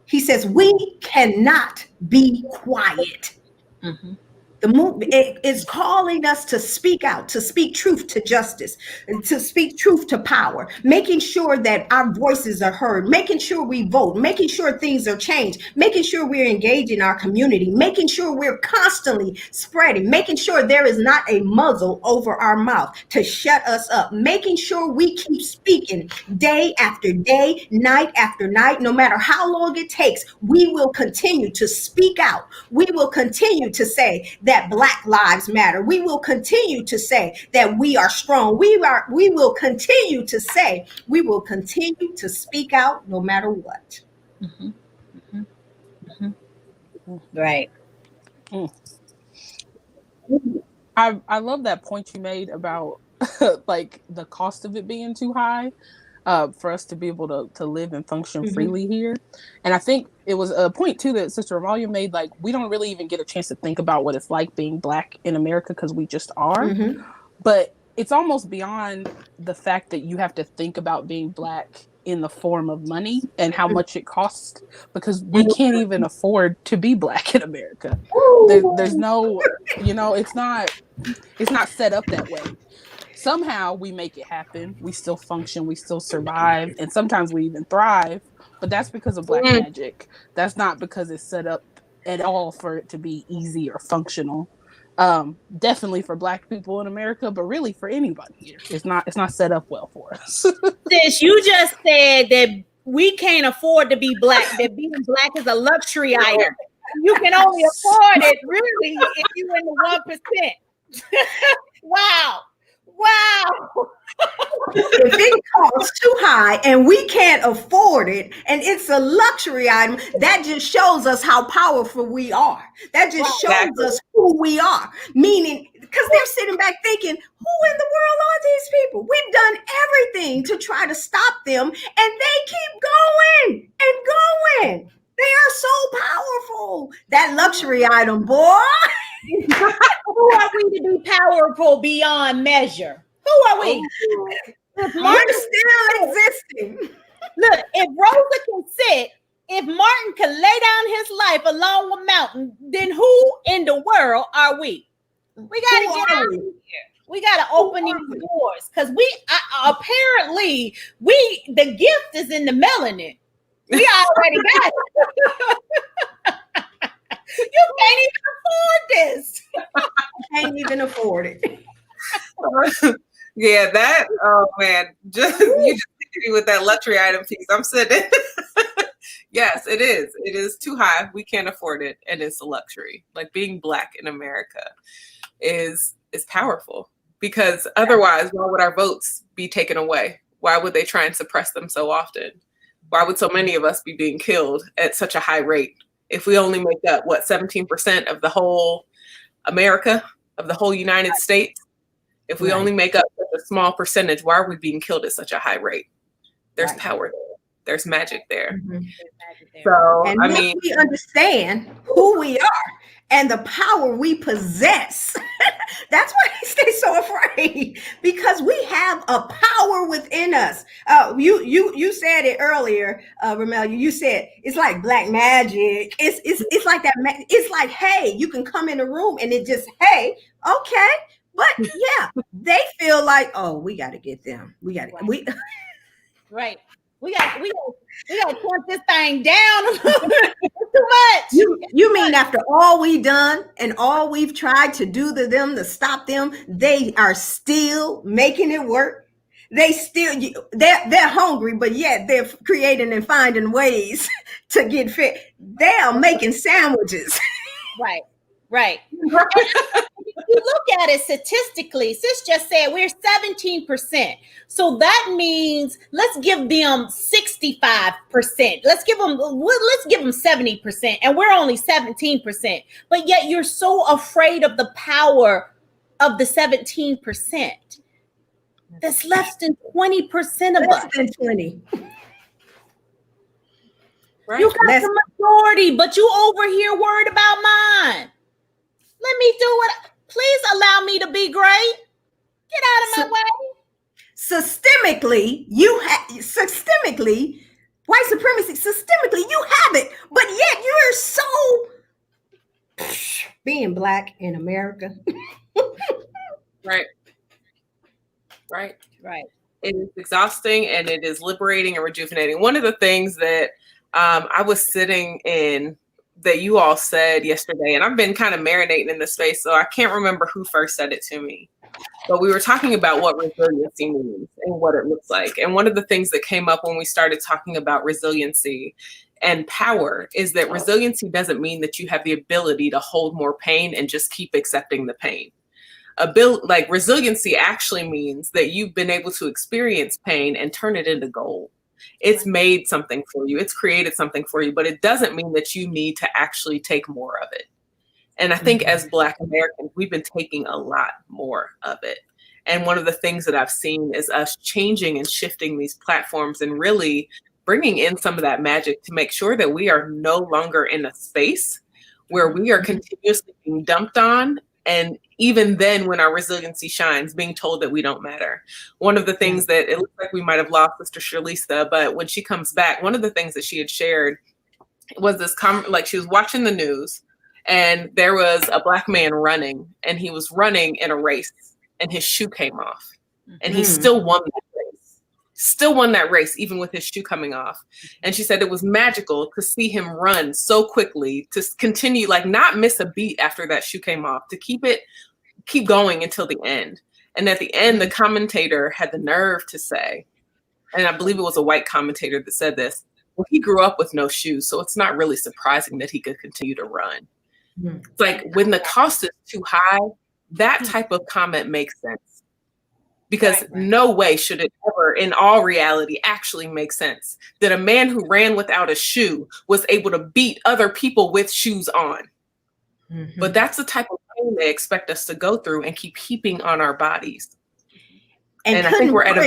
Speaker 4: he says, we cannot be quiet. Mm-hmm. The movement is calling us to speak out, to speak truth to justice, to speak truth to power, making sure that our voices are heard, making sure we vote, making sure things are changed, making sure we're engaging our community, making sure we're constantly spreading, making sure there is not a muzzle over our mouth to shut us up, making sure we keep speaking day after day, night after night, no matter how long it takes. We will continue to speak out. We will continue to say that Black lives matter. We will continue to say that we are strong. We will continue to say, we will continue to speak out no matter what.
Speaker 2: Mhm. Mhm. Mhm. Right.
Speaker 3: I love that point you made about like the cost of it being too high for us to be able to live and function freely here. And I think it was a point too that Sister Romelia made, like we don't really even get a chance to think about what it's like being Black in America because we just are. But it's almost beyond the fact that you have to think about being Black in the form of money and how much it costs, because we can't even afford to be Black in America. There's no, it's not set up that way. Somehow we make it happen. We still function, we still survive, and sometimes we even thrive. But that's because of Black magic. That's not because it's set up at all for it to be easy or functional. Definitely for Black people in America, but really for anybody here. It's not set up well for us.
Speaker 2: Sis, you just said that we can't afford to be Black, that being Black is a luxury item. You can only afford it really if you're in the 1%. Wow.
Speaker 4: If it costs too high and we can't afford it and it's a luxury item, that just shows us how powerful we are. That just shows us who we are. Meaning, because they're sitting back thinking, who in the world are these people? We've done everything to try to stop them and they keep going and going. They are so powerful. That luxury item, boy.
Speaker 2: Who are we to be powerful beyond measure? Who are we?
Speaker 4: We're still existing.
Speaker 2: Look, if Rosa can sit, if Martin can lay down his life along with Mountain, then who in the world are we? We got to get out of here. We got to open these doors because apparently the gift is in the melanin. We already got it. You can't even afford this.
Speaker 4: Can't even afford it.
Speaker 1: Yeah, that, oh man, you just hit me with that luxury item piece. I'm sitting. Yes, it is. It is too high. We can't afford it. And it's a luxury. Like being Black in America is powerful, because otherwise, why would our votes be taken away? Why would they try and suppress them so often? Why would so many of us be being killed at such a high rate? If we only make up, 17% of the whole America, of the whole United States, if we only make up such a small percentage, why are we being killed at such a high rate? There's power there. There's magic there. So,
Speaker 4: and once we understand who we are and the power we possess, that's why they stay so afraid, because we have a power within us. You said it earlier, Romelia. You said it's like black magic. It's like that. It's like, hey, you can come in a room and it just, hey, okay. But yeah, they feel like, oh, we got to get them. We got to.
Speaker 2: Right. We got to put this thing down too much.
Speaker 4: You mean after all we've done and all we've tried to do to them to stop them, they are still making it work? They're hungry, but yet they're creating and finding ways to get fit. They are making sandwiches.
Speaker 2: Right. You look at it statistically, sis just said we're 17%. So that means let's give them 65%. Let's give them 70%, and we're only 17%. But yet you're so afraid of the power of the 17%. That's less than 20% of us.
Speaker 4: Less than 20.
Speaker 2: Right. You got the majority, but you over here worried about mine. Let me do what. Please allow me to be great. Get out of my
Speaker 4: way. Systemically, white supremacy, systemically, you have it, but yet you're so being black in America.
Speaker 1: Right. It is exhausting, and it is liberating and rejuvenating. One of the things that I was sitting in that you all said yesterday, and I've been kind of marinating in this space, so I can't remember who first said it to me, but we were talking about what resiliency means and what it looks like. And one of the things that came up when we started talking about resiliency and power is that resiliency doesn't mean that you have the ability to hold more pain and just keep accepting the pain. Resiliency actually means that you've been able to experience pain and turn it into gold. It's made something for you. It's created something for you, but it doesn't mean that you need to actually take more of it. And I think as Black Americans, we've been taking a lot more of it. And one of the things that I've seen is us changing and shifting these platforms and really bringing in some of that magic to make sure that we are no longer in a space where we are continuously being dumped on. And even then, when our resiliency shines, being told that we don't matter. One of the things that it looks like we might have lost Sister Shirlisa, but when she comes back, one of the things that she had shared was this, like she was watching the news and there was a Black man running and he was running in a race and his shoe came off and he still won that race, even with his shoe coming off. And she said it was magical to see him run so quickly, to continue, like not miss a beat after that shoe came off, to keep going until the end. And at the end, the commentator had the nerve to say, and I believe it was a white commentator that said this, well, he grew up with no shoes, so it's not really surprising that he could continue to run. It's like when the cost is too high, that type of comment makes sense. Because no way should it ever, in all reality, actually make sense that a man who ran without a shoe was able to beat other people with shoes on. But that's the type of pain they expect us to go through and keep heaping on our bodies. And I think we're at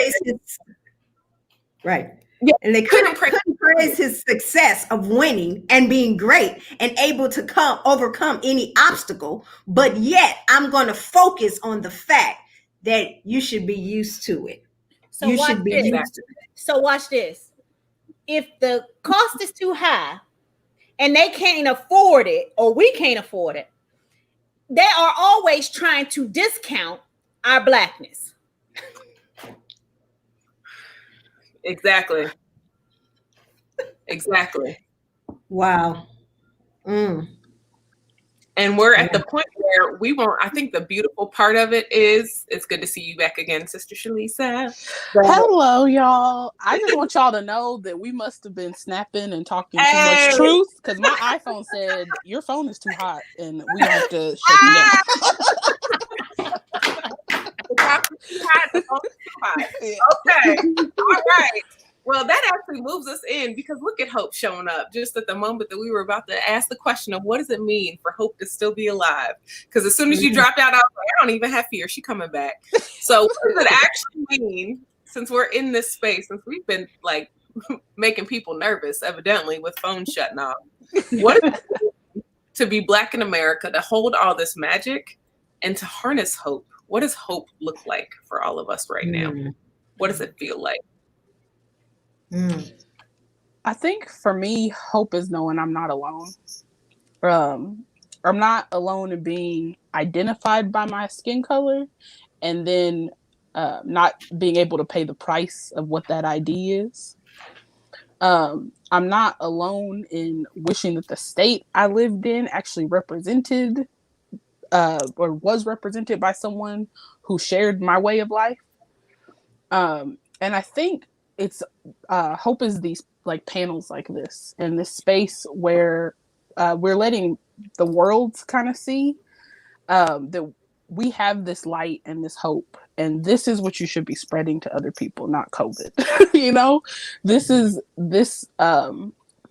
Speaker 4: and they couldn't praise his success of winning and being great and able to overcome any obstacle. But yet I'm going to focus on the fact that you should be used to it.
Speaker 2: So watch this. If the cost is too high and they can't afford it or we can't afford it, they are always trying to discount our Blackness.
Speaker 1: Exactly.
Speaker 4: Wow.
Speaker 1: And we're at the point where we won't. I think the beautiful part of it is it's good to see you back again, Sister Shirlisa.
Speaker 3: Hello, y'all. I just want y'all to know that we must have been snapping and talking too much truth because my iPhone said your phone is too hot and we have to shut it down.
Speaker 1: Okay. All right. Well, that actually moves us in because look at Hope showing up just at the moment that we were about to ask the question of what does it mean for Hope to still be alive? Because as soon as you dropped out, I was like, I don't even have fear. She coming back. So what does it actually mean since we're in this space, since we've been like making people nervous, evidently, with phones shutting off? What is it to be Black in America, to hold all this magic and to harness hope? What does hope look like for all of us right now? What does it feel like?
Speaker 3: I think for me, hope is knowing I'm not alone. I'm not alone in being identified by my skin color and then not being able to pay the price of what that ID is. I'm not alone in wishing that the state I lived in actually represented or was represented by someone who shared my way of life. And I think it's hope is these like panels like this in this space where we're letting the world kind of see that we have this light and this hope, and this is what you should be spreading to other people, not COVID. You know, this is this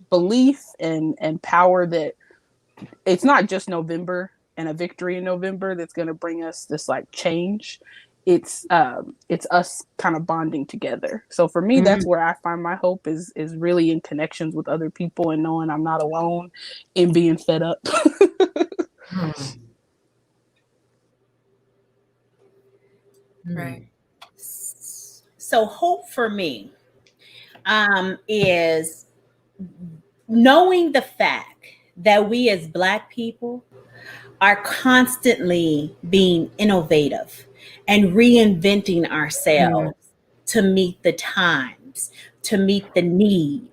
Speaker 3: belief and power that it's not just November and a victory in November that's going to bring us this like change. It's us kind of bonding together. So for me, that's where I find my hope is really in connections with other people and knowing I'm not alone in being fed up.
Speaker 1: Right.
Speaker 2: So hope for me is knowing the fact that we as Black people are constantly being innovative and reinventing ourselves to meet the times, to meet the need,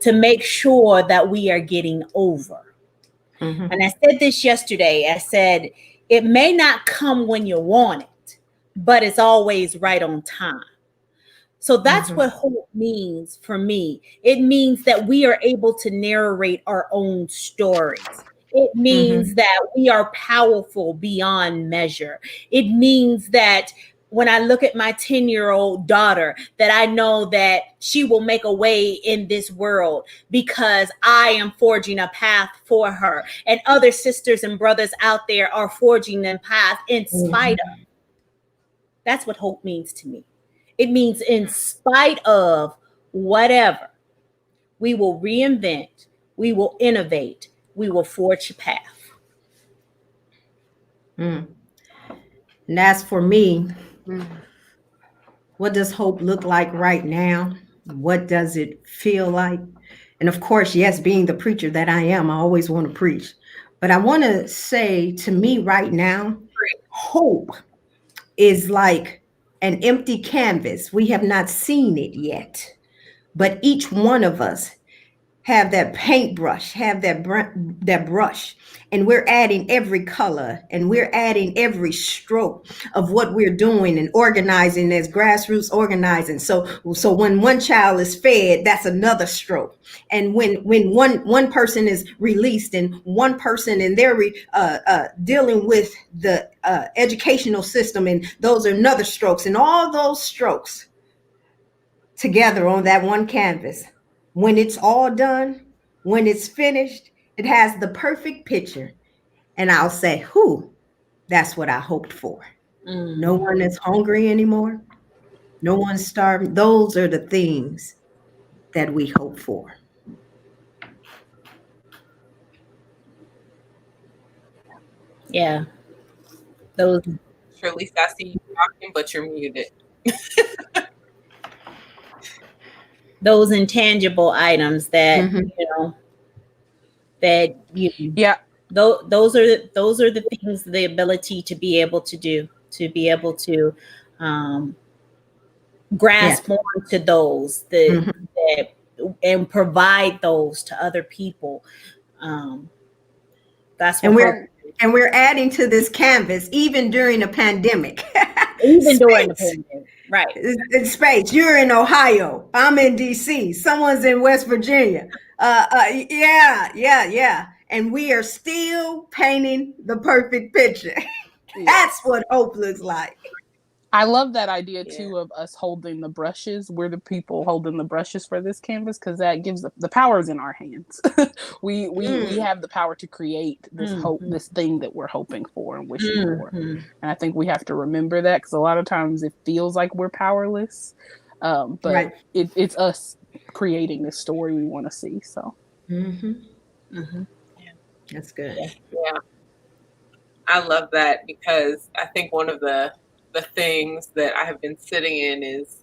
Speaker 2: to make sure that we are getting over. And I said this yesterday. I said, it may not come when you want it, but it's always right on time. So that's what hope means for me. It means that we are able to narrate our own stories. It means that we are powerful beyond measure. It means that when I look at my 10-year-old daughter, that I know that she will make a way in this world because I am forging a path for her. And other sisters and brothers out there are forging a path in spite of. That's what hope means to me. It means in spite of whatever, we will reinvent, we will innovate, we will forge a path.
Speaker 4: And as for me, what does hope look like right now? What does it feel like? And of course, yes, being the preacher that I am, I always want to preach. But I want to say, to me right now, hope is like an empty canvas. We have not seen it yet, but each one of us have that paintbrush, have that brush, and we're adding every color and we're adding every stroke of what we're doing and organizing as grassroots organizing. So when one child is fed, that's another stroke. And when one person is released and one person and they're dealing with the educational system, and those are another strokes, and all those strokes together on that one canvas. When it's all done, when it's finished, it has the perfect picture. And I'll say, that's what I hoped for. No one is hungry anymore. No one's starving. Those are the things that we hope for.
Speaker 2: Yeah. Those.
Speaker 1: Shirlisa, I see you talking, but you're muted.
Speaker 2: Those intangible items that those are the things, the ability to be able to do, to be able to grasp onto those that and provide those to other people. That's what
Speaker 4: we're adding to this canvas even during a pandemic.
Speaker 2: Even during the pandemic. Right.
Speaker 4: In space. You're in Ohio. I'm in DC. Someone's in West Virginia. Yeah. And we are still painting the perfect picture. That's what hope looks like.
Speaker 3: I love that idea too of us holding the brushes. We're the people holding the brushes for this canvas, because that gives the power is in our hands. we have the power to create this hope, this thing that we're hoping for and wishing for. And I think we have to remember that, because a lot of times it feels like we're powerless, but it's us creating the story we want to see. So
Speaker 4: that's good.
Speaker 1: Yeah, I love that, because I think one of the things that I have been sitting in is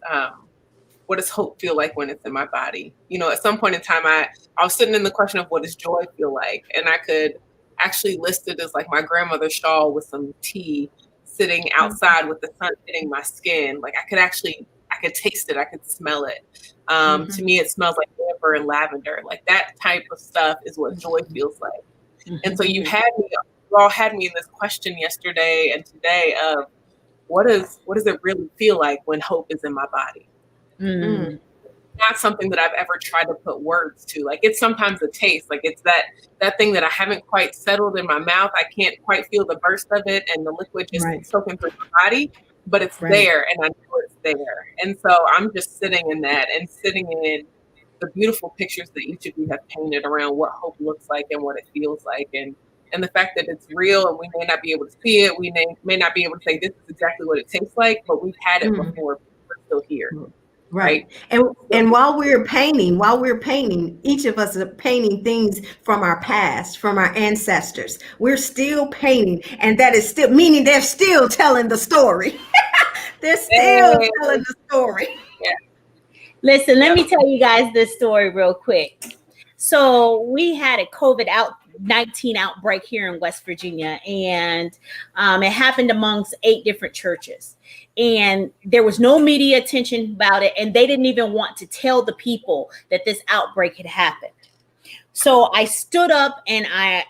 Speaker 1: what does hope feel like when it's in my body? At some point in time, I was sitting in the question of what does joy feel like? And I could actually list it as like my grandmother's shawl with some tea sitting outside with the sun hitting my skin. Like I could taste it. I could smell it. To me, it smells like amber and lavender. Like that type of stuff is what joy feels like. And so you all had me in this question yesterday and today of, what does it really feel like when hope is in my body? Not something that I've ever tried to put words to. Like it's sometimes a taste. Like it's that thing that I haven't quite settled in my mouth. I can't quite feel the burst of it and the liquid just soaking through my body, but it's there and I know it's there. And so I'm just sitting in that and sitting in the beautiful pictures that each of you have painted around what hope looks like and what it feels like. And the fact that it's real and we may not be able to see it, we may not be able to say this is exactly what it tastes like, but we've had it before, we're still here. Right.
Speaker 4: And while we're painting, each of us are painting things from our past, from our ancestors. We're still painting, and that is still meaning they're still telling the story. They're still telling the story.
Speaker 1: Yeah.
Speaker 2: Listen, let me tell you guys this story real quick. So we had a COVID-19 outbreak here in West Virginia, and it happened amongst 8 different churches. And there was no media attention about it, and they didn't even want to tell the people that this outbreak had happened. So I stood up and I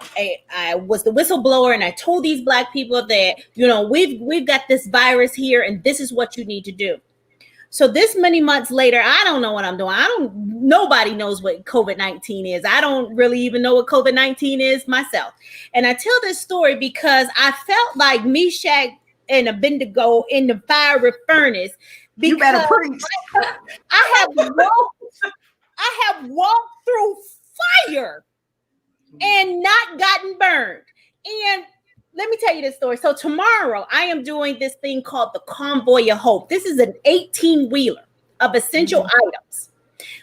Speaker 2: was the whistleblower, and I told these Black people that, we've got this virus here, and this is what you need to do. So this many months later, I don't know what I'm doing. Nobody knows what COVID-19 is. I don't really even know what COVID-19 is myself. And I tell this story because I felt like Meshach and Abednego in the fiery furnace.
Speaker 4: You better preach.
Speaker 2: I have walked through fire and not gotten burned. And let me tell you this story. So tomorrow I am doing this thing called the Convoy of Hope. This is an 18-wheeler of essential items.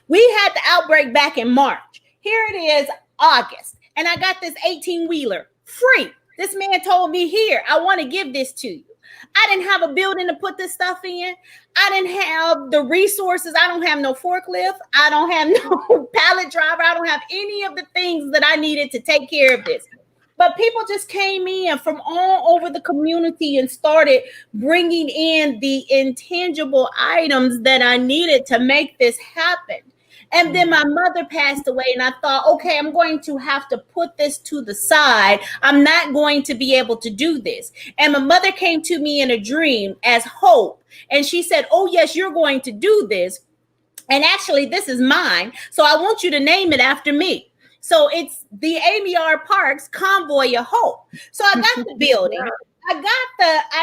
Speaker 2: We had the outbreak back in March. Here it is, August. And I got this 18-wheeler free. This man told me, here, I want to give this to you. I didn't have a building to put this stuff in. I didn't have the resources. I don't have no forklift. I don't have no pallet driver. I don't have any of the things that I needed to take care of this. But people just came in from all over the community and started bringing in the intangible items that I needed to make this happen. And then my mother passed away, and I thought, okay, I'm going to have to put this to the side. I'm not going to be able to do this. And my mother came to me in a dream as Hope, and she said, oh, yes, you're going to do this. And actually, this is mine. So I want you to name it after me. So it's the Amy R. Parks Convoy of Hope. So I got the building. I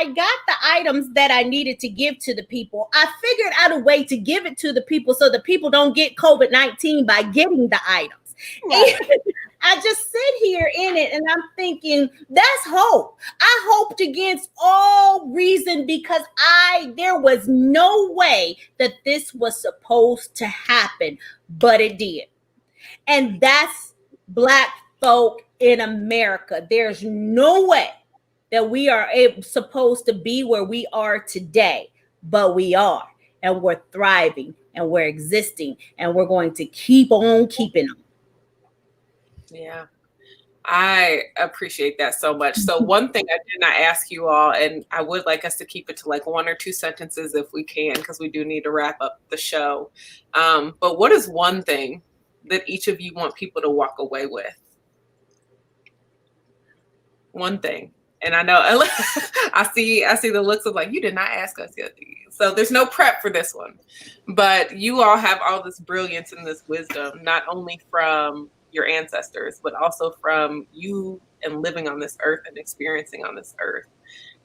Speaker 2: got the items that I needed to give to the people. I figured out a way to give it to the people so the people don't get COVID-19 by getting the items. Right. And I just sit here in it and I'm thinking, that's hope. I hoped against all reason because there was no way that this was supposed to happen, but it did. And that's Black folk in America. There's no way that we are supposed to be where we are today, but we are, and we're thriving, and we're existing, and we're going to keep on keeping on.
Speaker 1: Yeah, I appreciate that so much. So one thing I did not ask you all, and I would like us to keep it to like 1 or 2 sentences if we can, because we do need to wrap up the show. But what is one thing that each of you want people to walk away with? One thing. And I know I see the looks of like, you did not ask us yet. So there's no prep for this one. But you all have all this brilliance and this wisdom, not only from your ancestors, but also from you and living on this earth and experiencing on this earth.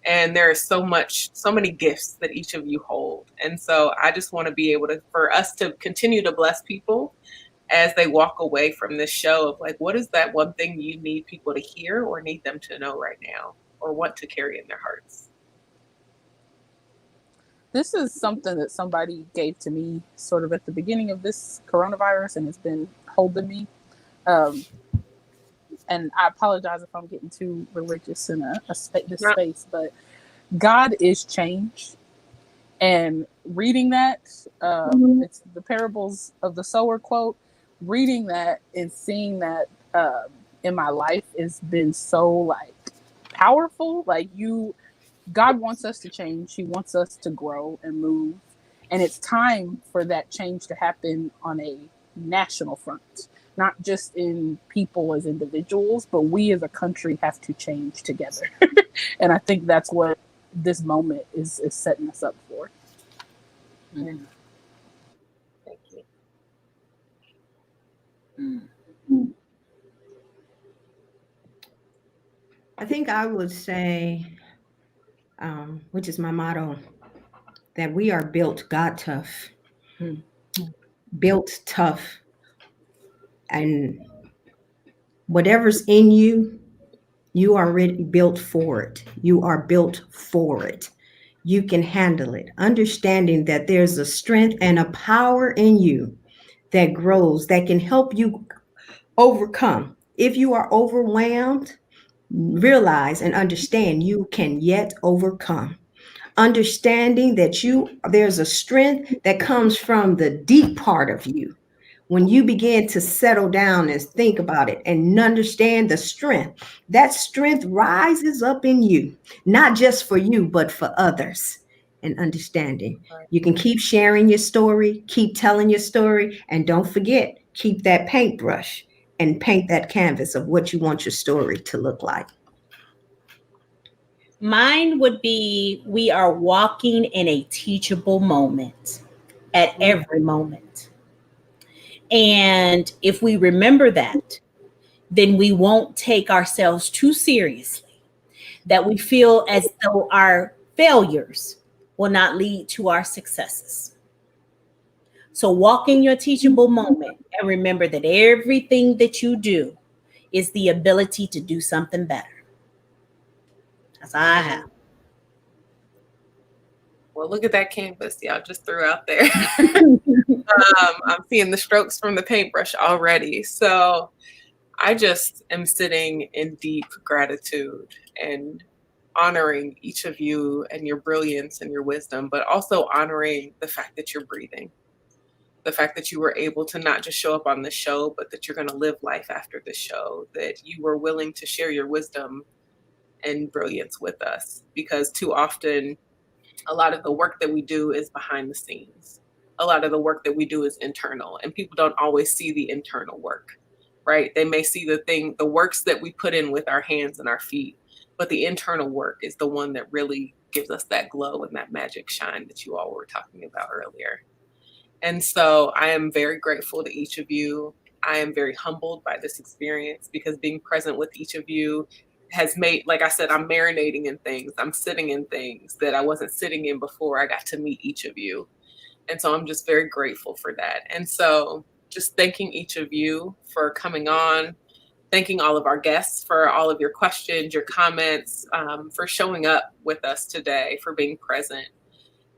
Speaker 1: And there is so many gifts that each of you hold. And so I just want to be able for us to continue to bless people as they walk away from this show of like, what is that one thing you need people to hear or need them to know right now or want to carry in their hearts?
Speaker 3: This is something that somebody gave to me sort of at the beginning of this coronavirus, and it's been holding me. And I apologize if I'm getting too religious in this space, but God is change. And reading that, it's the parables of the sower quote, reading that and seeing that in my life has been so like powerful. Like God wants us to change. He wants us to grow and move. And it's time for that change to happen on a national front, not just in people as individuals, but we as a country have to change together. And I think that's what this moment is setting us up for.
Speaker 1: Mm. Thank you.
Speaker 4: I think I would say, which is my motto, that we are built God tough. Built tough. And whatever's in you, you are already built for it. You are built for it. You can handle it. Understanding that there's a strength and a power in you that grows, that can help you overcome. If you are overwhelmed, realize and understand you can yet overcome. Understanding that there's a strength that comes from the deep part of you. When you begin to settle down and think about it and understand the strength, that strength rises up in you, not just for you, but for others. And understanding, you can keep sharing your story, keep telling your story, and don't forget, keep that paintbrush and paint that canvas of what you want your story to look like.
Speaker 2: Mine would be, we are walking in a teachable moment at every moment. And if we remember that, then we won't take ourselves too seriously, that we feel as though our failures will not lead to our successes. So walk in your teachable moment and remember that everything that you do is the ability to do something better. That's all I have.
Speaker 1: Well, look at that canvas y'all just threw out there. I'm seeing the strokes from the paintbrush already. So I just am sitting in deep gratitude and honoring each of you and your brilliance and your wisdom, but also honoring the fact that you're breathing. The fact that you were able to not just show up on the show, but that you're going to live life after the show, that you were willing to share your wisdom and brilliance with us. Because too often, a lot of the work that we do is behind the scenes. A lot of the work that we do is internal, and people don't always see the internal work, right? They may see the works that we put in with our hands and our feet, but the internal work is the one that really gives us that glow and that magic shine that you all were talking about earlier. And so I am very grateful to each of you. I am very humbled by this experience because being present with each of you has made, like I said, I'm marinating in things. I'm sitting in things that I wasn't sitting in before I got to meet each of you. And so I'm just very grateful for that. And so just thanking each of you for coming on, thanking all of our guests for all of your questions, your comments, for showing up with us today, for being present.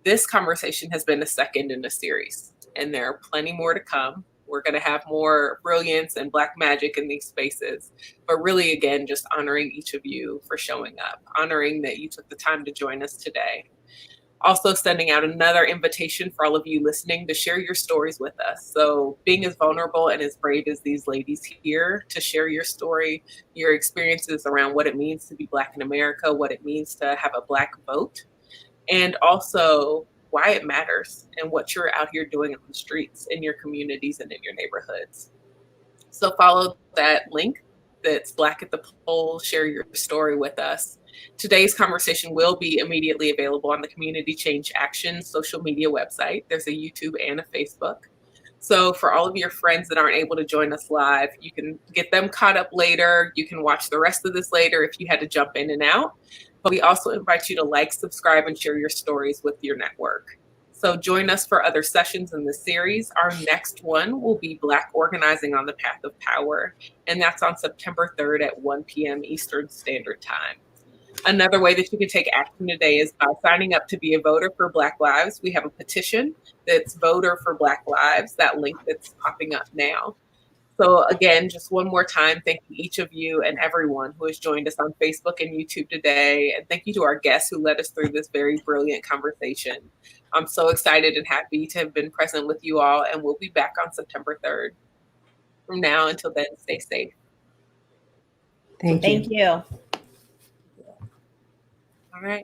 Speaker 1: This conversation has been the second in a series, and there are plenty more to come. We're going to have more brilliance and Black magic in these spaces, but really, again, just honoring each of you for showing up, honoring that you took the time to join us today. Also sending out another invitation for all of you listening to share your stories with us. So being as vulnerable and as brave as these ladies here to share your story, your experiences around what it means to be Black in America, what it means to have a Black vote, and also why it matters and what you're out here doing on the streets in your communities and in your neighborhoods. So follow that link that's Black at the Polls, share your story with us. Today's conversation will be immediately available on the Community Change Action social media website. There's a YouTube and a Facebook. So for all of your friends that aren't able to join us live, you can get them caught up later. You can watch the rest of this later if you had to jump in and out. But we also invite you to like, subscribe, and share your stories with your network. So join us for other sessions in this series. Our next one will be Black Organizing on the Path of Power, and that's on September 3rd at 1 p.m. Eastern Standard Time. Another way that you can take action today is by signing up to be a voter for Black Lives. We have a petition that's Voter for Black Lives, that link that's popping up now. So again, just one more time, thank you each of you and everyone who has joined us on Facebook and YouTube today. And thank you to our guests who led us through this very brilliant conversation. I'm so excited and happy to have been present with you all, and we'll be back on September 3rd. From now until then, stay safe.
Speaker 4: Thank you.
Speaker 2: Thank you.
Speaker 1: All right.